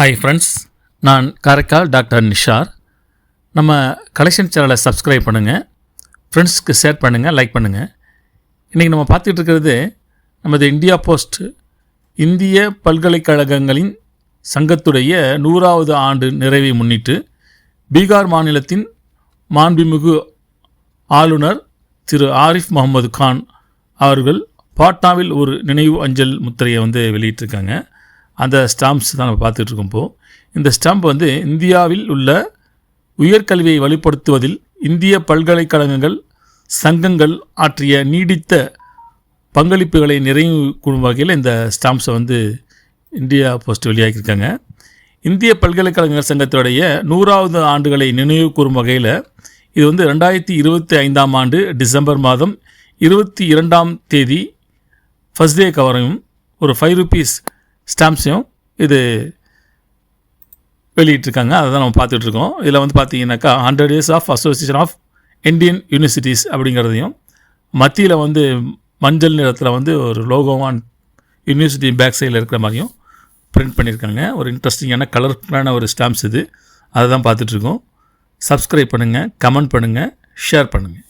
Hi friends, நான் Karaikal doctor Nishar. நம்ம collection சேனலை சப்ஸ்கிரைப் பண்ணுங்கள், ஃப்ரெண்ட்ஸ்க்கு ஷேர் பண்ணுங்கள், லைக் பண்ணுங்கள். இன்றைக்கி நம்ம பார்த்துட்டு இருக்கிறது நமது இந்தியா போஸ்ட் இந்திய பல்கலைக்கழகங்களின் சங்கத்துடைய 100வது ஆண்டு நிறைவை முன்னிட்டு பீகார் மாநிலத்தின் மாண்புமிகு ஆளுநர் திரு ஆரிஃப் முகமது கான் அவர்கள் பாட்னாவில் ஒரு நினைவு அஞ்சல் முத்திரையை வெளியிட்டிருக்காங்க. அந்த ஸ்டாம்ப்ஸ் தான் நம்ம பார்த்துட்ருக்கோம். இப்போது இந்த ஸ்டாம்ப் இந்தியாவில் உள்ள உயர்கல்வியை வலுப்படுத்துவதில் இந்திய பல்கலைக்கழகங்கள் சங்கங்கள் ஆற்றிய நீடித்த பங்களிப்புகளை நிறைவு கூறும் வகையில் இந்த ஸ்டாம்ப்ஸை இந்தியா போஸ்ட் வெளியாகியிருக்காங்க. இந்திய பல்கலைக்கழகங்கள் சங்கத்துடைய 100வது ஆண்டுகளை நினைவு கூறும் வகையில் இது 2025ஆம் ஆண்டு டிசம்பர் மாதம் 22ஆம் தேதி ஃபர்ஸ்ட் டே கவரையும் ஒரு 5 ரூபீஸ் ஸ்டாம்ப்ஸையும் இது வெளியிட்டிருக்காங்க. அதை தான் நம்ம பார்த்துட்ருக்கோம். இதில் பார்த்தீங்கன்னாக்கா 100 Years of association of Indian universities அப்படிங்கிறதையும் மத்தியில் மஞ்சள் நிறத்தில் ஒரு லோகோவான் யூனிவர்சிட்டி பேக் சைடில் இருக்கிற மாதிரியும் பிரிண்ட் பண்ணியிருக்காங்க. ஒரு இன்ட்ரெஸ்டிங்கான கலர்ஃபுல்லான ஒரு ஸ்டாம்ப்ஸ் இது. அதை தான் பார்த்துட்ருக்கோம். சப்ஸ்கிரைப் பண்ணுங்கள், கமெண்ட் பண்ணுங்கள், ஷேர் பண்ணுங்கள்.